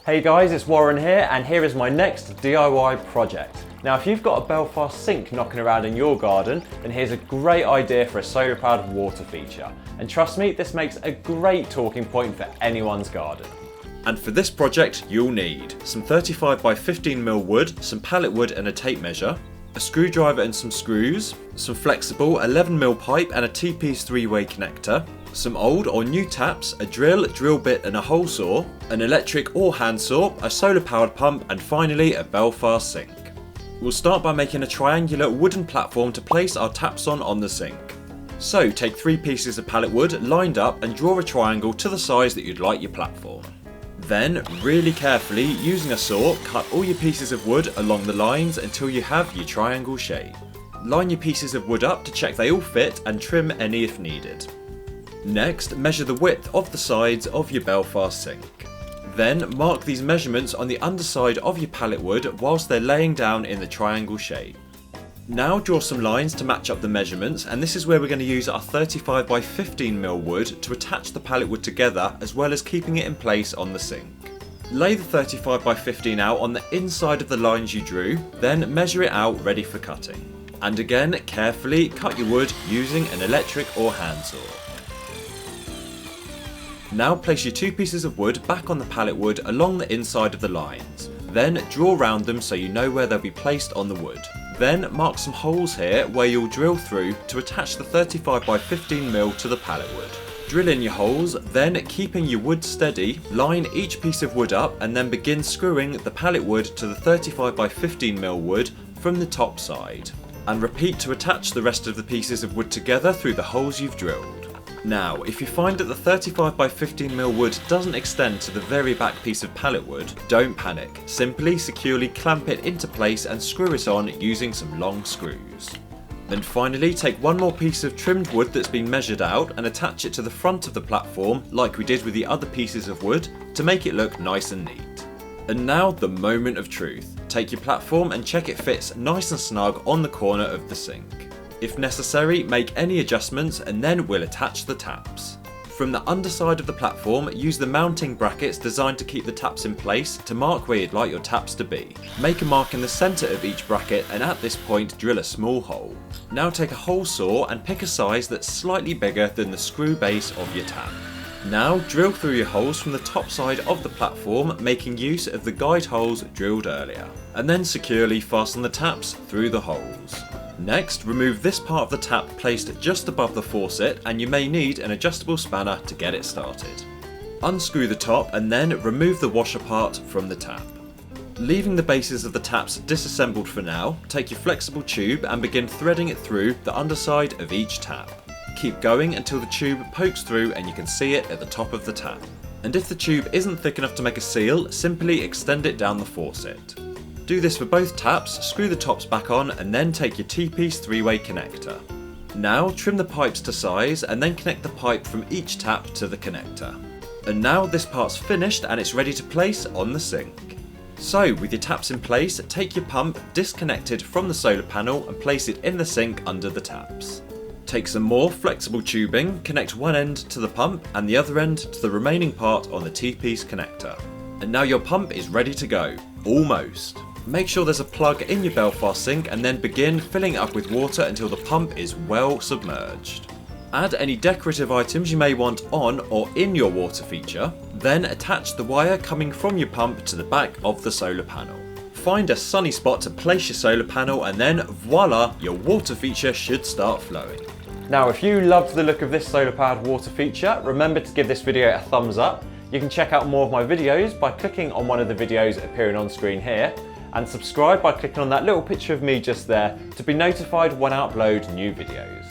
Hey guys, it's Warren here, and here is my next DIY project. Now if you've got a Belfast sink knocking around in your garden, then here's a great idea for a solar powered water feature. And trust me, this makes a great talking point for anyone's garden. And for this project you'll need some 35 by 15mm wood, some pallet wood and a tape measure, a screwdriver and some screws, some flexible 11mm pipe and a T-piece 3-way connector, some old or new taps, a drill bit and a hole saw, an electric or hand saw, a solar powered pump and finally a Belfast sink. We'll start by making a triangular wooden platform to place our taps on the sink. So take 3 pieces of pallet wood lined up and draw a triangle to the size that you'd like your platform. Then, really carefully, using a saw, cut all your pieces of wood along the lines until you have your triangle shape. Line your pieces of wood up to check they all fit and trim any if needed. Next, measure the width of the sides of your Belfast sink. Then, mark these measurements on the underside of your pallet wood whilst they're laying down in the triangle shape. Now draw some lines to match up the measurements, and this is where we're going to use our 35 by 15mm wood to attach the pallet wood together as well as keeping it in place on the sink. Lay the 35 by 15 out on the inside of the lines you drew, then measure it out ready for cutting. And again, carefully cut your wood using an electric or hand saw. Now place your 2 pieces of wood back on the pallet wood along the inside of the lines. Then draw round them so you know where they'll be placed on the wood. Then mark some holes here where you'll drill through to attach the 35 by 15mm to the pallet wood. Drill in your holes, then keeping your wood steady, line each piece of wood up and then begin screwing the pallet wood to the 35 by 15mm wood from the top side. And repeat to attach the rest of the pieces of wood together through the holes you've drilled. Now, if you find that the 35 by 15mm wood doesn't extend to the very back piece of pallet wood, don't panic. Simply securely clamp it into place and screw it on using some long screws. Then finally, take one more piece of trimmed wood that's been measured out and attach it to the front of the platform like we did with the other pieces of wood to make it look nice and neat. And now the moment of truth. Take your platform and check it fits nice and snug on the corner of the sink. If necessary, make any adjustments and then we'll attach the taps. From the underside of the platform, use the mounting brackets designed to keep the taps in place to mark where you'd like your taps to be. Make a mark in the centre of each bracket and at this point drill a small hole. Now take a hole saw and pick a size that's slightly bigger than the screw base of your tap. Now drill through your holes from the top side of the platform, making use of the guide holes drilled earlier. And then securely fasten the taps through the holes. Next, remove this part of the tap placed just above the faucet and you may need an adjustable spanner to get it started. Unscrew the top and then remove the washer part from the tap. Leaving the bases of the taps disassembled for now, take your flexible tube and begin threading it through the underside of each tap. Keep going until the tube pokes through and you can see it at the top of the tap. And if the tube isn't thick enough to make a seal, simply extend it down the faucet. Do this for both taps, screw the tops back on and then take your T-piece 3-way connector. Now trim the pipes to size and then connect the pipe from each tap to the connector. And now this part's finished and it's ready to place on the sink. So with your taps in place, take your pump disconnected from the solar panel and place it in the sink under the taps. Take some more flexible tubing, connect one end to the pump and the other end to the remaining part on the T-piece connector. And now your pump is ready to go. Almost. Make sure there's a plug in your Belfast sink and then begin filling it up with water until the pump is well submerged. Add any decorative items you may want on or in your water feature, then attach the wire coming from your pump to the back of the solar panel. Find a sunny spot to place your solar panel and then voila, your water feature should start flowing. Now if you loved the look of this solar powered water feature, remember to give this video a thumbs up. You can check out more of my videos by clicking on one of the videos appearing on screen here, and subscribe by clicking on that little picture of me just there to be notified when I upload new videos.